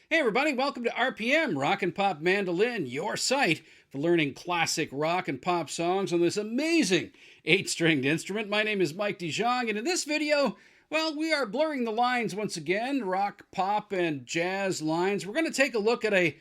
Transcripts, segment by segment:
Hey everybody, welcome to RPM, Rock and Pop Mandolin, your site for learning classic rock and pop songs on this amazing 8-stringed instrument. My name is Mike DeJong, and in this video, well, we are blurring the lines once again, rock, pop, and jazz lines. We're going to take a look at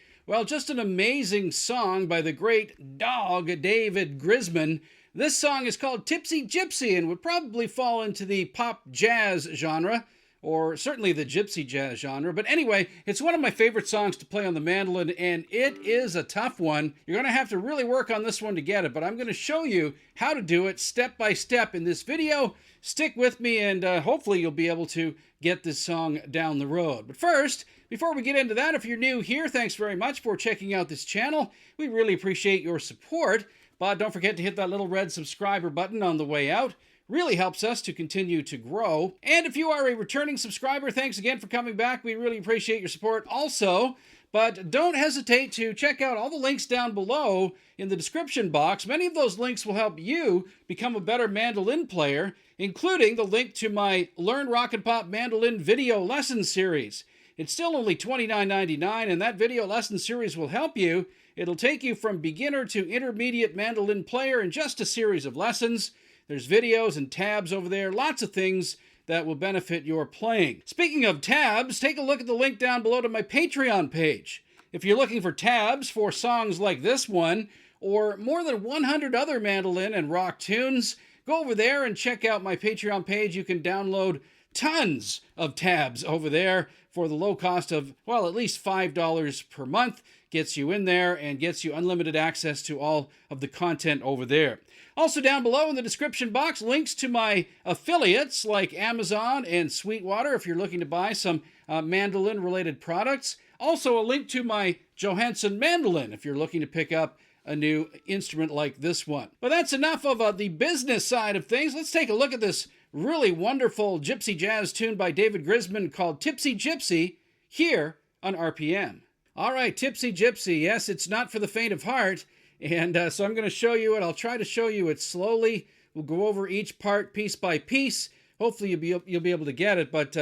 just an amazing song by the great Dawg, David Grisman. This song is called Tipsy Gypsy and would probably fall into the pop jazz genre, or certainly the gypsy jazz genre. But anyway, it's one of my favorite songs to play on the mandolin, and it is a tough one. You're going to have to really work on this one to get it, but I'm going to show you how to do it step by step in this video. Stick with me, and hopefully you'll be able to get this song down the road. But first, before we get into that, if you're new here, thanks very much for checking out this channel. We really appreciate your support, but don't forget to hit that little red subscriber button on the way out. Really helps us to continue to grow. And if you are a returning subscriber, thanks again for coming back. We really appreciate your support also. But don't hesitate to check out all the links down below in the description box. Many of those links will help you become a better mandolin player, including the link to my Learn Rock and Pop Mandolin video lesson series. It's still only $29.99, and that video lesson series will help you. It'll take you from beginner to intermediate mandolin player in just a series of lessons. There's videos and tabs over there, lots of things that will benefit your playing. Speaking of tabs, take a look at the link down below to my Patreon page. If you're looking for tabs for songs like this one, or more than 100 other mandolin and rock tunes, go over there and check out my Patreon page. You can download tons of tabs over there for the low cost of, well, at least $5 per month. Gets you in there and gets you unlimited access to all of the content over there. Also down below in the description box, links to my affiliates like Amazon and Sweetwater if you're looking to buy some mandolin-related products. Also a link to my Johansson mandolin if you're looking to pick up a new instrument like this one. But that's enough of the business side of things. Let's take a look at this really wonderful gypsy jazz tune by David Grisman called Tipsy Gypsy here on RPM. All right, Tipsy Gypsy. Yes, it's not for the faint of heart. And so I'm going to show you it. I'll try to show you it slowly. We'll go over each part piece by piece. Hopefully you'll be able to get it. But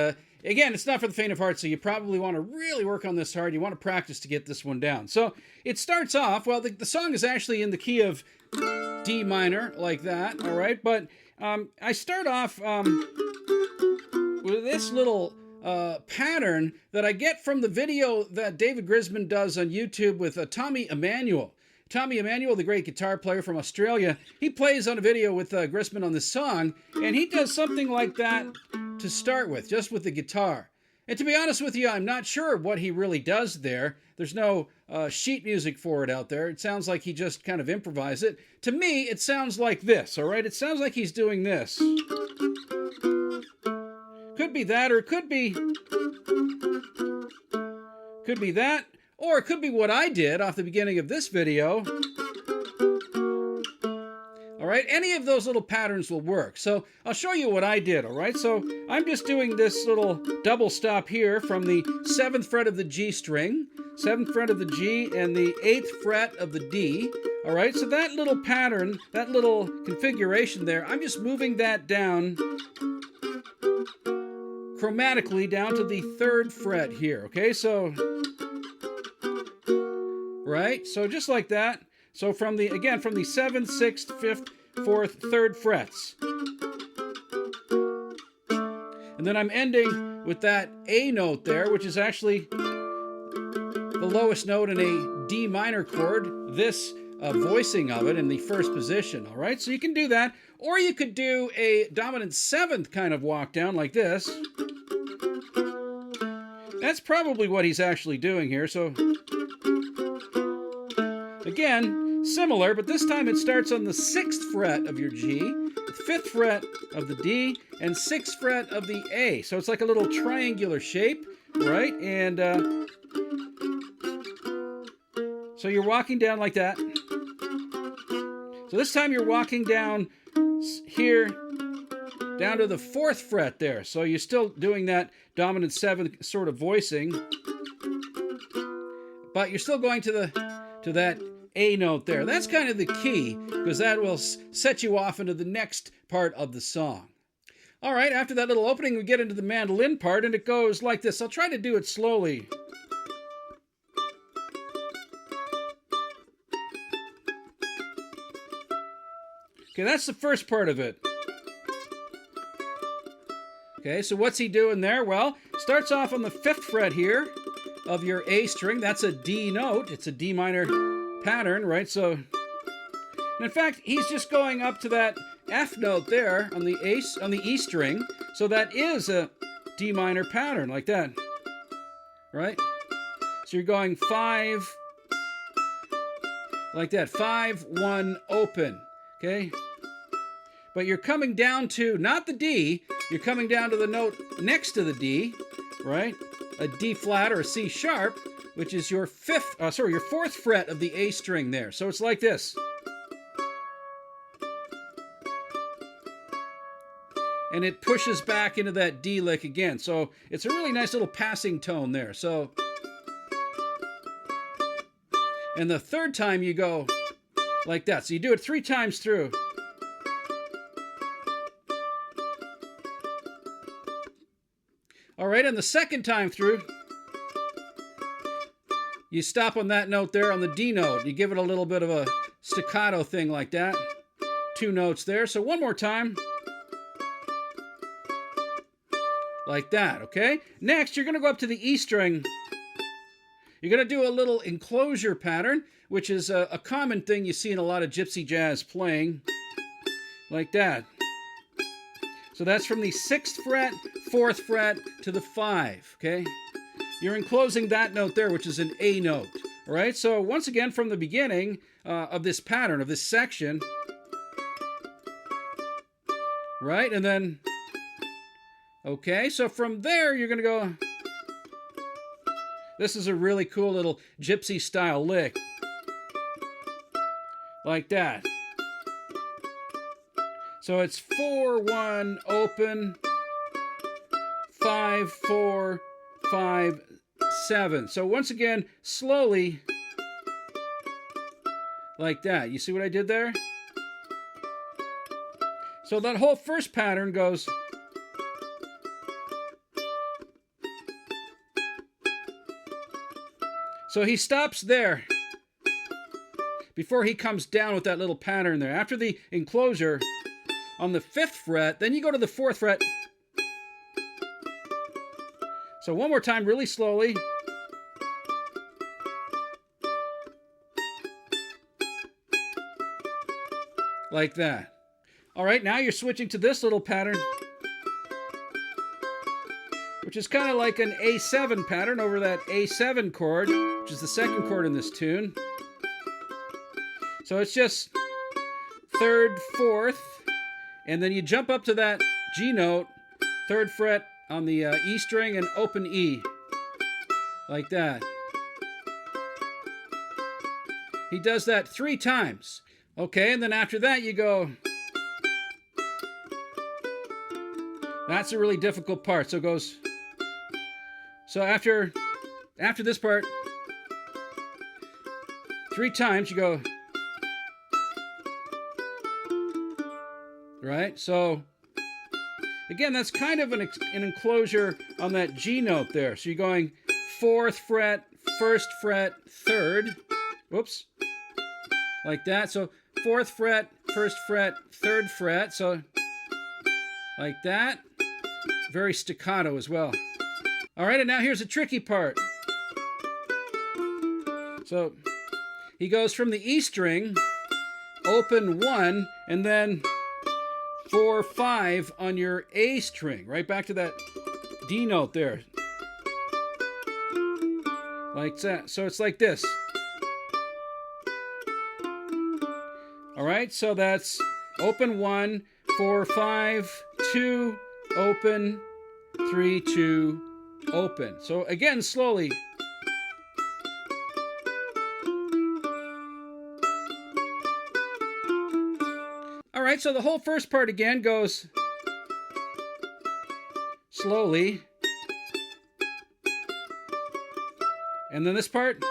again, it's not for the faint of heart, so you probably want to really work on this hard. You want to practice to get this one down. So it starts off, well, the song is actually in the key of D minor, like that, all right? But I start off with this little pattern that I get from the video that David Grisman does on YouTube with Tommy Emmanuel. Tommy Emmanuel, the great guitar player from Australia, he plays on a video with Grisman on this song, and he does something like that to start with, just with the guitar. And to be honest with you, I'm not sure what he really does there. There's no sheet music for it out there. It sounds like he just kind of improvised it. To me, it sounds like this, all right? It sounds like he's doing this. Could be that, or it could be that. Or it could be what I did off the beginning of this video. All right, any of those little patterns will work. So I'll show you what I did, all right? So I'm just doing this little double stop here from the 7th fret of the G string, 7th fret of the G, and the 8th fret of the D. All right, so that little pattern, that little configuration there, I'm just moving that down chromatically down to the 3rd fret here, okay? So right? So just like that. So from the 7th, 6th, 5th, 4th, 3rd frets. And then I'm ending with that A note there, which is actually the lowest note in a D minor chord, this voicing of it in the first position, all right? So you can do that, or you could do a dominant 7th kind of walk down like this. That's probably what he's actually doing here, so again, similar, but this time it starts on the 6th fret of your G, the 5th fret of the D, and 6th fret of the A. So it's like a little triangular shape, right? And so you're walking down like that. So this time you're walking down here, down to the 4th fret there. So you're still doing that dominant 7th sort of voicing, but you're still going to that A note there. That's kind of the key, because that will set you off into the next part of the song. All right, after that little opening, we get into the mandolin part, and it goes like this. I'll try to do it slowly. Okay, that's the first part of it. Okay, so what's he doing there? Well, starts off on the 5th fret here of your A string. That's a D note. It's a D minor pattern, right? So, and in fact, he's just going up to that F note there on the E string. So that is a D minor pattern, like that, right? So you're going 5, like that, 5, 1, open, okay? But you're coming down to, not the D, you're coming down to the note next to the D, right? A D flat or a C sharp, which is your 4th fret of the A string there. So it's like this. And it pushes back into that D lick again. So it's a really nice little passing tone there. So, and the 3rd time you go like that. So you do it 3 times through. All right, and the 2nd time through, you stop on that note there on the D note. You give it a little bit of a staccato thing like that. 2 notes there. So one more time. Like that, okay? Next, you're going to go up to the E string. You're going to do a little enclosure pattern, which is a common thing you see in a lot of gypsy jazz playing. Like that. So that's from the 6th fret, 4th fret to the 5, okay? You're enclosing that note there, which is an A note, all right? So once again, from the beginning of this pattern, of this section, right? And then, okay, so from there, you're going to go, this is a really cool little gypsy style lick, like that. So it's 4, 1, open, 5, 4, 5, 7. So once again, slowly, like that. You see what I did there? So that whole first pattern goes, so he stops there before he comes down with that little pattern there. After the enclosure, on the 5th fret, then you go to the 4th fret. So one more time, really slowly. Like that. All right, now you're switching to this little pattern, which is kind of like an A7 pattern over that A7 chord, which is the 2nd chord in this tune. So it's just 3rd, 4th, and then you jump up to that G note, 3rd fret on the E string, and open E, like that. He does that 3 times. Okay, and then after that you go, that's a really difficult part. So it goes, so after this part, 3 times you go, right? So again, that's kind of an enclosure on that G note there. So you're going 4th fret, 1st fret, 3rd, whoops, like that. So 4th fret, 1st fret, 3rd fret, so like that. Very staccato as well. All right, and now here's the tricky part. So he goes from the E string, open 1, and then 4, 5 on your A string, right back to that D note there. Like that. So it's like this. All right, so that's open 1, 4, 5, 2, open, 3, 2, open. So again, slowly. All right, so the whole first part again goes slowly. And then this part.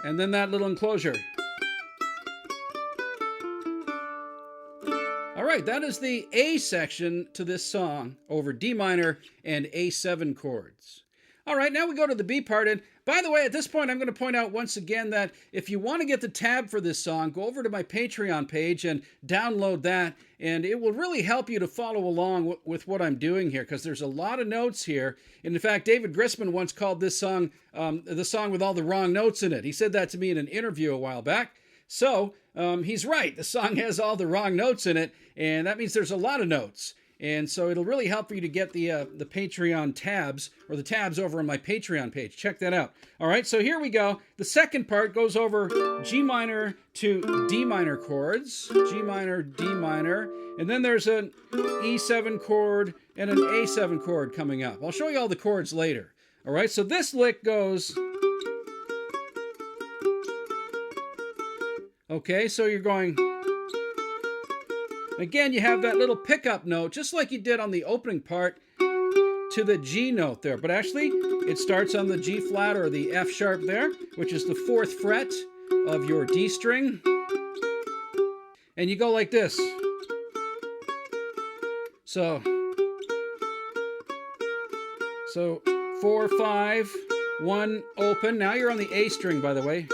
And then that little enclosure. All right, that is the A section to this song over D minor and A7 chords. All right, now we go to the B part. And by the way, at this point, I'm going to point out once again that if you want to get the tab for this song, go over to my Patreon page and download that. And it will really help you to follow along with what I'm doing here, because there's a lot of notes here. And in fact, David Grisman once called this song the song with all the wrong notes in it. He said that to me in an interview a while back. So he's right. The song has all the wrong notes in it, and that means there's a lot of notes. And so it'll really help for you to get the Patreon tabs, or the tabs over on my Patreon page. Check that out. All right, so here we go. The second part goes over G minor to D minor chords. G minor, D minor. And then there's an E7 chord and an A7 chord coming up. I'll show you all the chords later. All right, so this lick goes... Okay, so you're going... Again, you have that little pickup note, just like you did on the opening part, to the G note there. But actually, it starts on the G flat or the F sharp there, which is the 4th fret of your D string. And you go like this. So 4, 5, 1, open. Now you're on the A string, by the way.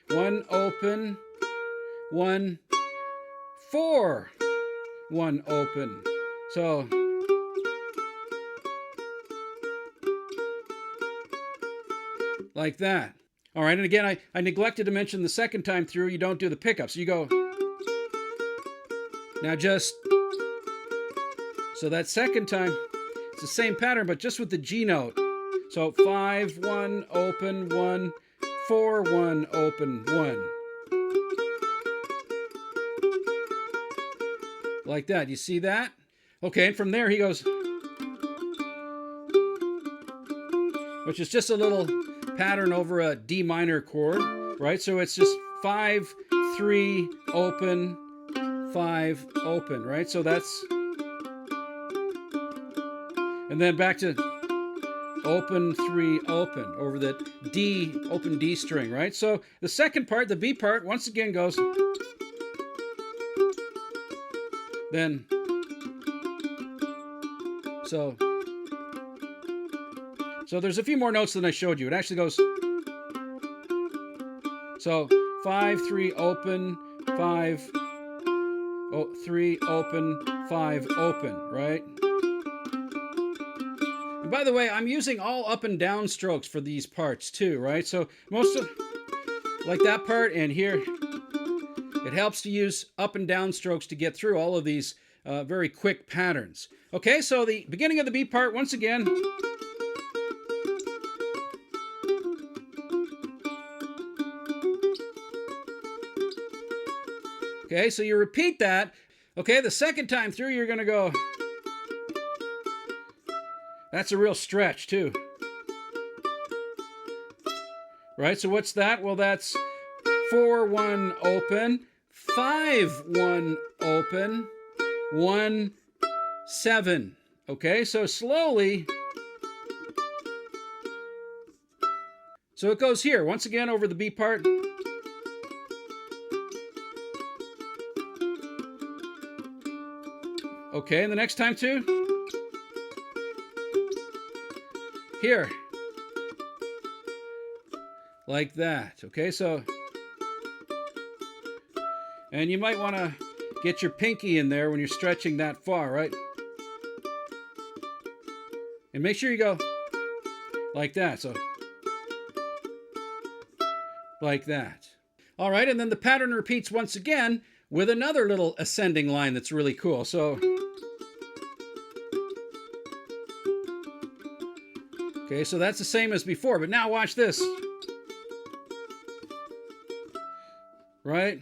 1, open, 1, 4. 1 open. So like that. All right, and again, I neglected to mention the second time through, you don't do the pickups. You go. Now just, so that second time, it's the same pattern, but just with the G note. So 5, 1, open, 1, 4, 1, open, 1. Like that. You see that? Okay, and from there he goes, which is just a little pattern over a D minor chord, right? So it's just 5, 3, open, 5, open, right? So that's, and then back to open, 3, open over the D, open D string, right? So the second part, the B part, once again goes, then, so there's a few more notes than I showed you. It actually goes, so 5, 3, open, 5, 3, open, 5, open, right? And by the way, I'm using all up and down strokes for these parts too, right? So most of, like that part and here, it helps to use up and down strokes to get through all of these very quick patterns. Okay, so the beginning of the B part, once again. Okay, so you repeat that. Okay, the second time through, you're going to go. That's a real stretch, too. Right, so what's that? Well, that's 4, 1, open. 5, 1, open, 1, 7. Okay, so slowly. So it goes here, once again over the B part. Okay, and the next time too. Here. Like that. Okay, so. And you might want to get your pinky in there when you're stretching that far, right? And make sure you go like that. So, like that. All right, and then the pattern repeats once again with another little ascending line that's really cool. So, okay, so that's the same as before, but now watch this. Right?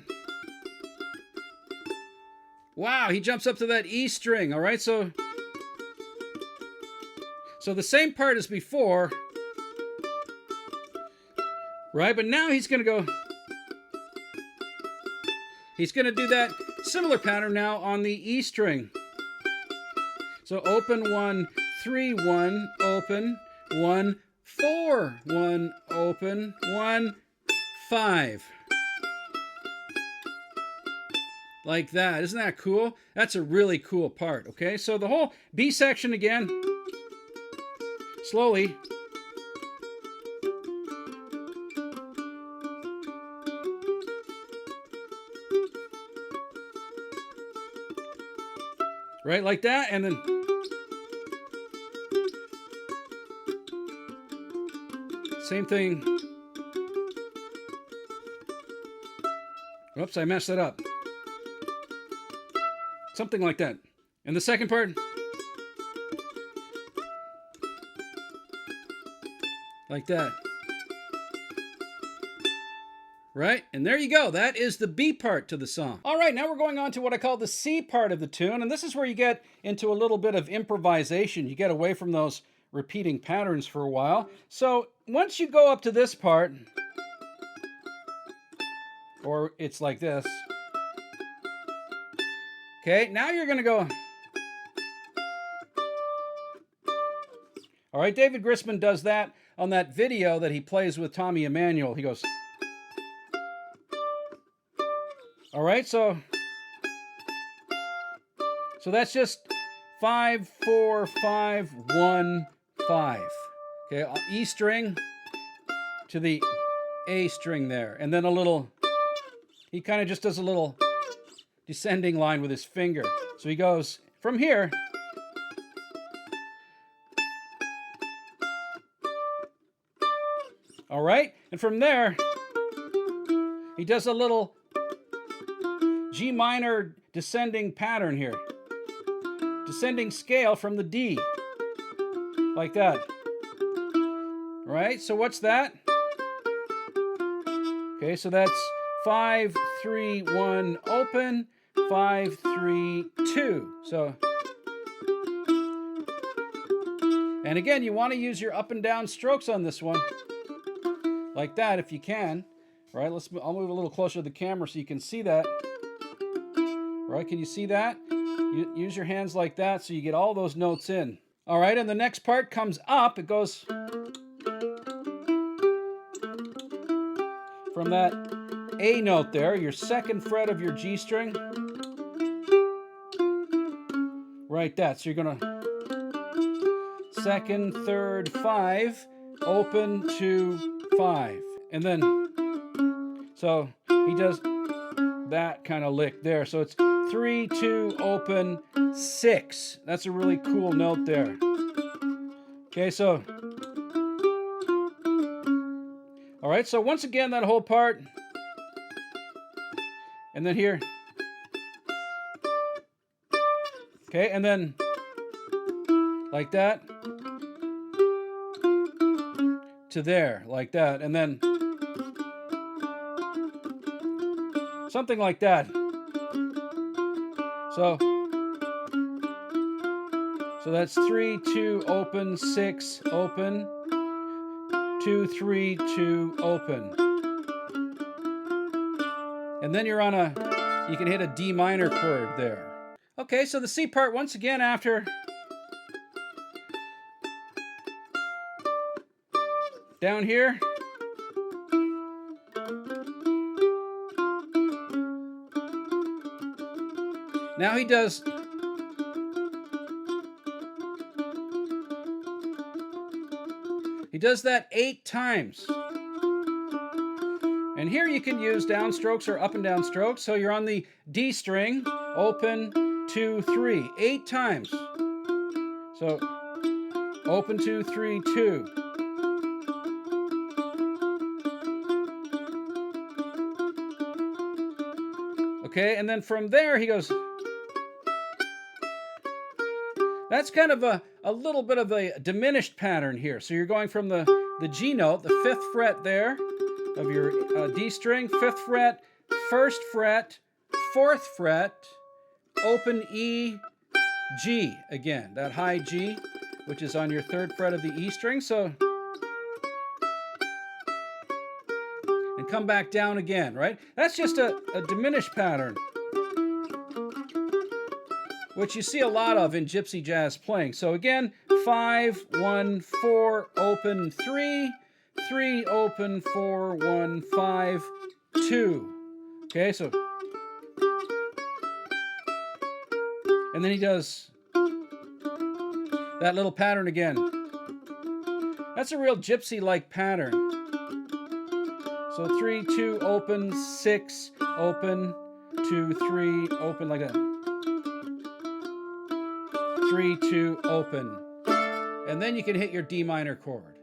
Wow, he jumps up to that E string, all right? So the same part as before, right? But now he's going to go, he's going to do that similar pattern now on the E string. So open 1, 3, 1, open, 1, 4, 1, open, 1, 5. Like that. Isn't that cool? That's a really cool part, okay? So the whole B section again, slowly. Right, like that, and then same thing. Oops, I messed that up. Something like that. And the second part, like that. Right? And there you go. That is the B part to the song. All right, now we're going on to what I call the C part of the tune. And this is where you get into a little bit of improvisation. You get away from those repeating patterns for a while. So once you go up to this part, or it's like this. Okay, now you're going to go. All right, David Grisman does that on that video that he plays with Tommy Emmanuel. He goes. All right, so that's just 5, 4, 5, 1, 5. Okay, E string to the A string there, and then a little. He kind of just does a little descending line with his finger. So he goes from here. All right, and from there, he does a little G minor descending pattern here. Descending scale from the D. Like that. All right, so what's that? Okay, so that's 5, 3, 1, open, 5, 3, 2. So, and again, you want to use your up and down strokes on this one. Like that, if you can. All right, I'll move a little closer to the camera so you can see that. All right, can you see that? Use your hands like that so you get all those notes in. All right, and the next part comes up. It goes from that A note there, your second fret of your G string. Right, that. So you're going to second, third, 5, open, 2, 5. And then, so he does that kind of lick there. So it's 3, 2, open, 6. That's a really cool note there. Okay, so. All right, so once again, that whole part. And then here. Okay, and then like that. To there, like that. And then something like that. So that's 3, 2, open, 6, open, 2, 3, 2, open. And then you're on you can hit a D minor chord there. Okay, so the C part once again after. Down here. Now he does. He does that 8 times. And here you can use downstrokes or up and down strokes. So you're on the D string, open, 2, 3, 8 times. So open, 2, 3, 2. Okay, and then from there he goes. That's kind of a little bit of a diminished pattern here. So you're going from the G note, the 5th fret there of your D string, 5th fret, 1st fret, 4th fret, open E, G again, that high G, which is on your 3rd fret of the E string. So, and come back down again, right? That's just a diminished pattern, which you see a lot of in gypsy jazz playing. So again, 5, 1, 4, open, 3, 3, open, 4, 1, 5, 2. Okay, so. And then he does that little pattern again. That's a real gypsy-like pattern. So 3, 2, open, 6, open, 2, 3, open, like that. 3, 2, open. And then you can hit your D minor chord.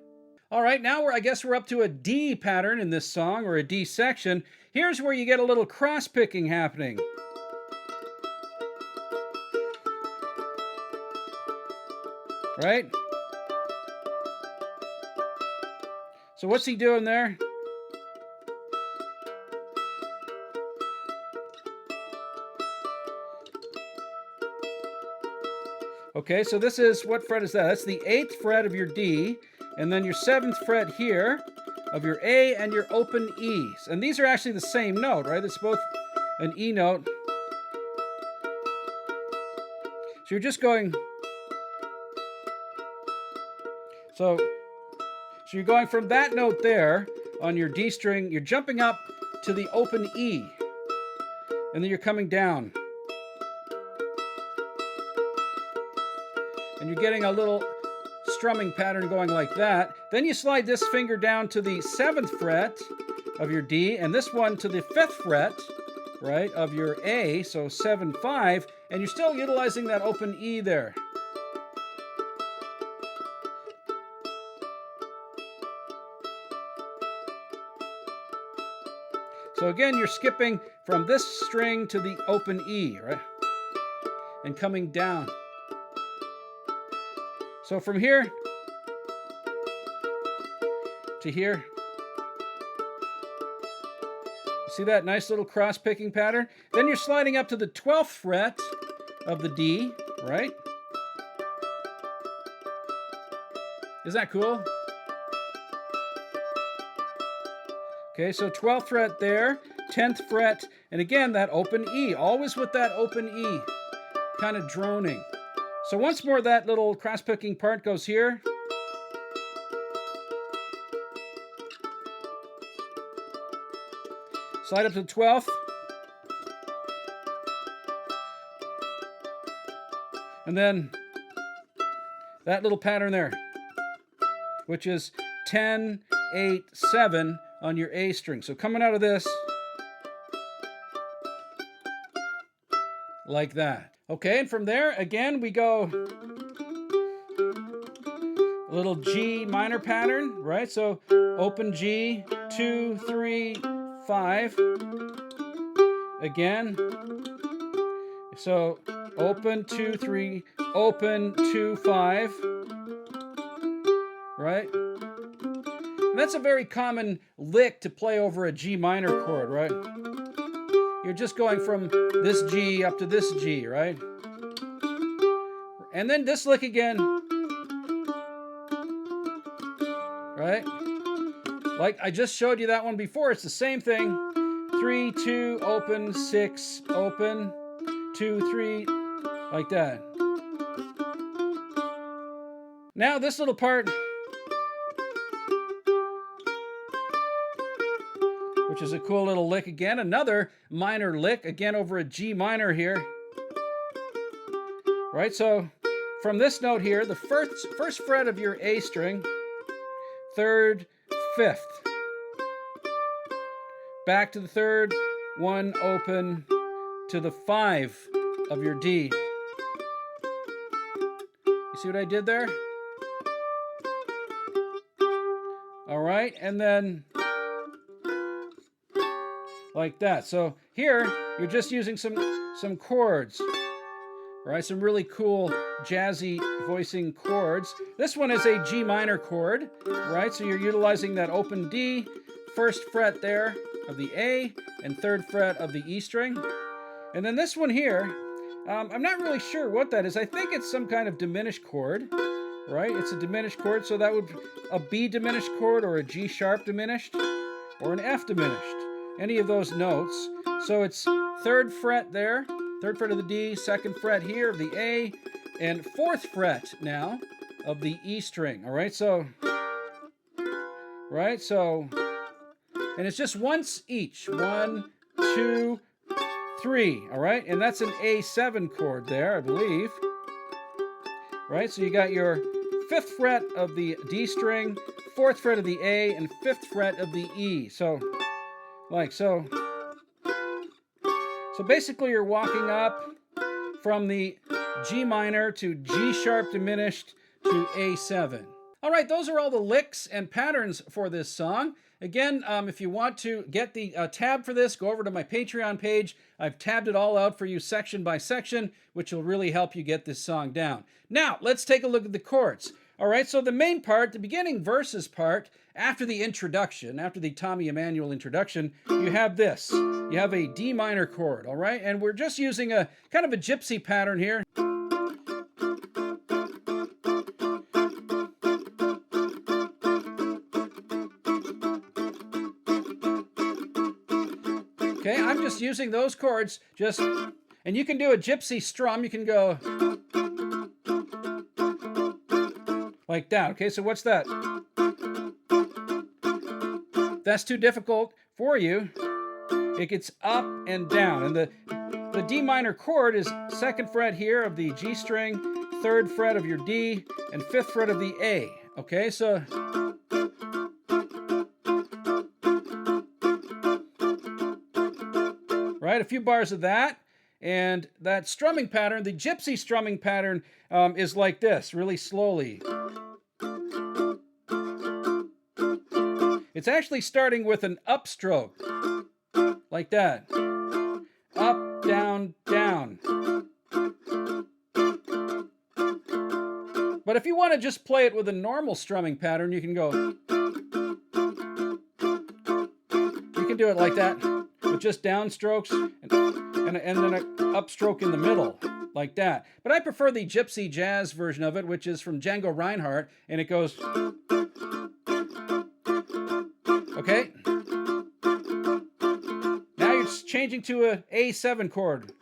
All right, now I guess we're up to a D pattern in this song, or a D section. Here's where you get a little cross-picking happening. Right? So what's he doing there? Okay, so this is, what fret is that? That's the 8th fret of your D, and then your 7th fret here of your A and your open E's. And these are actually the same note, right? It's both an E note. So you're just going... So you're going from that note there on your D string, you're jumping up to the open E, and then you're coming down. And you're getting a little strumming pattern going like that. Then you slide this finger down to the 7th fret of your D, and this one to the 5th fret, right, of your A, so 7, 5, and you're still utilizing that open E there. So again, you're skipping from this string to the open E, right? And coming down. So from here to here. You see that nice little cross-picking pattern? Then you're sliding up to the 12th fret of the D, right? Isn't that cool? Okay, so 12th fret there, 10th fret, and again, that open E, always with that open E, kind of droning. So once more, that little cross-picking part goes here. Slide up to the 12th. And then that little pattern there, which is 10, 8, 7, on your A string. So coming out of this, like that. Okay, and from there, again, we go a little G minor pattern, right? So open G, 2, 3, 5. Again. So open, 2, 3, open, 2, 5. Right? And that's a very common lick to play over a G minor chord, right? You're just going from this G up to this G, right? And then this lick again. Right? Like I just showed you that one before. It's the same thing. 3, 2, open, 6, open, 2, 3, like that. Now this little part, which is a cool little lick again. Another minor lick, again over a G minor here. Right, so from this note here, the first fret of your A string, 3rd, 5th. Back to the 3rd, 1 open to the 5 of your D. You see what I did there? All right, and then like that. So here, you're just using some chords, right? Some really cool jazzy voicing chords. This one is a G minor chord, right? So you're utilizing that open D, 1st fret there of the A, and 3rd fret of the E string. And then this one here, I'm not really sure what that is. I think it's some kind of diminished chord, right? It's a diminished chord, so that would be a B diminished chord, or a G sharp diminished, or an F diminished. Any of those notes. So it's 3rd fret there, 3rd fret of the D, 2nd fret here of the A, and 4th fret now of the E string. All right, so, and it's just once each. 1, 2, 3. All right, and that's an A7 chord there, I believe. Right, so you got your 5th fret of the D string, 4th fret of the A, and 5th fret of the E. So, like so. So basically you're walking up from the G minor to G sharp diminished to A7. All right, those are all the licks and patterns for this song. Again, if you want to get the tab for this, go over to my Patreon page. I've tabbed it all out for you section by section, which will really help you get this song down. Now, let's take a look at the chords. All right, so the main part, the beginning verses part, after the introduction, after the Tommy Emmanuel introduction, you have this. You have a D minor chord, all right? And we're just using a kind of a gypsy pattern here. Okay, I'm just using those chords, and you can do a gypsy strum. You can go like that. Okay, so what's that? If that's too difficult for you, it gets up and down. And the D minor chord is 2nd fret here of the G string, 3rd fret of your D, and 5th fret of the A. Okay, so right, a few bars of that, and that strumming pattern, the gypsy strumming pattern, is like this, really slowly. It's actually starting with an upstroke, like that. Up, down, down. But if you want to just play it with a normal strumming pattern, you can go. You can do it like that, with just downstrokes and then an upstroke in the middle, like that. But I prefer the gypsy jazz version of it, which is from Django Reinhardt, and it goes. Okay. Now you're changing to a A7 chord.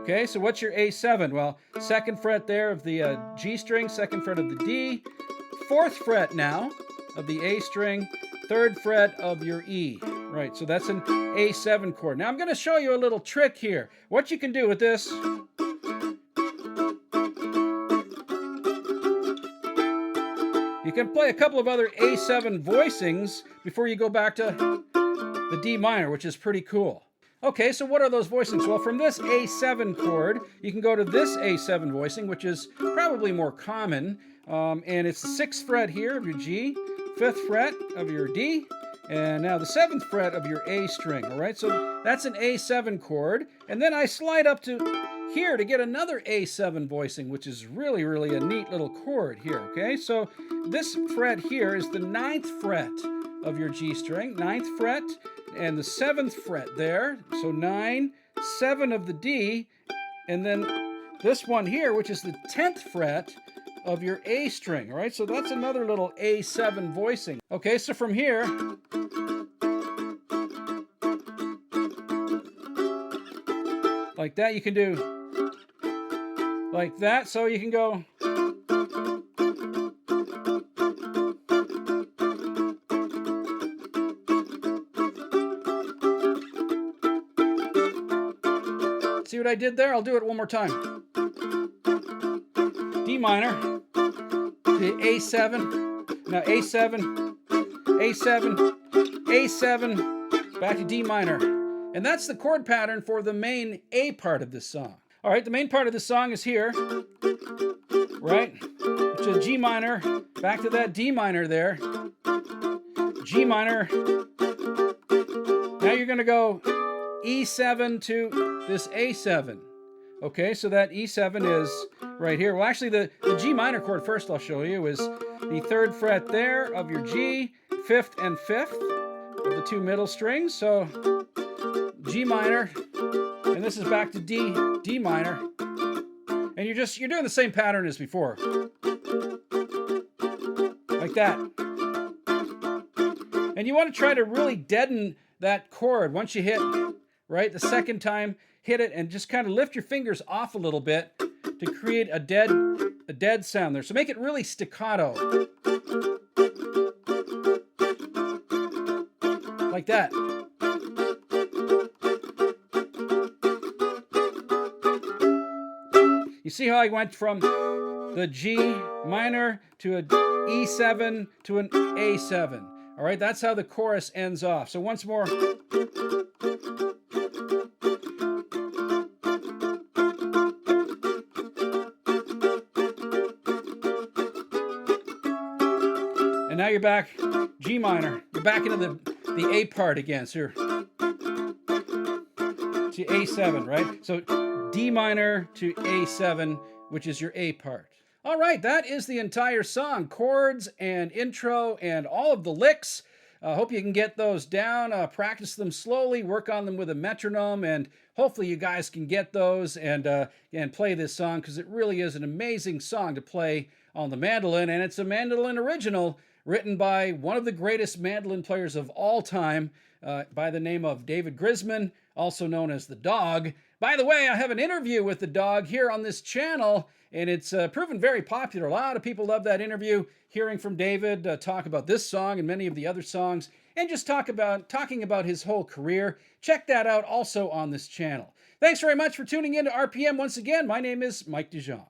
Okay, so what's your A7? Well, 2nd fret there of the G string, 2nd fret of the D, 4th fret now of the A string, 3rd fret of your E. Right, so that's an A7 chord. Now I'm going to show you a little trick here. What you can do with this. You can play a couple of other A7 voicings before you go back to the D minor, which is pretty cool. Okay, so what are those voicings? Well, from this A7 chord, you can go to this A7 voicing, which is probably more common. And it's the 6th fret here of your G, 5th fret of your D, and now the 7th fret of your A string. All right, so that's an A7 chord. And then I slide up to here to get another A7 voicing, which is really, really a neat little chord here. Okay, so this fret here is the 9th fret of your G string, 9th fret, and the 7th fret there. So 9, 7 of the D, and then this one here, which is the 10th fret of your A string. All right, so that's another little A7 voicing. Okay, so from here, like that, you can do like that, so you can go. See what I did there? I'll do it one more time. D minor, to A7, now A7, A7, A7, back to D minor. And that's the chord pattern for the main A part of this song. All right, the main part of the song is here, right? To G minor, back to that D minor there. G minor. Now you're going to go E7 to this A7. Okay, so that E7 is right here. Well, actually, the G minor chord first I'll show you is the 3rd fret there of your G, 5th and 5th of the 2 middle strings. So G minor, and this is back to D minor. And you're doing the same pattern as before. Like that. And you want to try to really deaden that chord once you hit, right, the second time, hit it and just kind of lift your fingers off a little bit to create a dead sound there. So make it really staccato. Like that. You see how I went from the G minor to an E7 to an A7. All right, that's how the chorus ends off. So once more. And now you're back, G minor. You're back into the A part again. So you're to A7, right? So D minor to A7, which is your A part. All right, that is the entire song. Chords and intro and all of the licks. Hope you can get those down, practice them slowly, work on them with a metronome, and hopefully you guys can get those and play this song, because it really is an amazing song to play on the mandolin, and it's a mandolin original written by one of the greatest mandolin players of all time, by the name of David Grisman, also known as the Dawg. By the way, I have an interview with the Dawg here on this channel, and it's proven very popular. A lot of people love that interview, hearing from David talk about this song and many of the other songs, and just talking about his whole career. Check that out also on this channel. Thanks very much for tuning in to RPM once again. My name is Mike DeJong.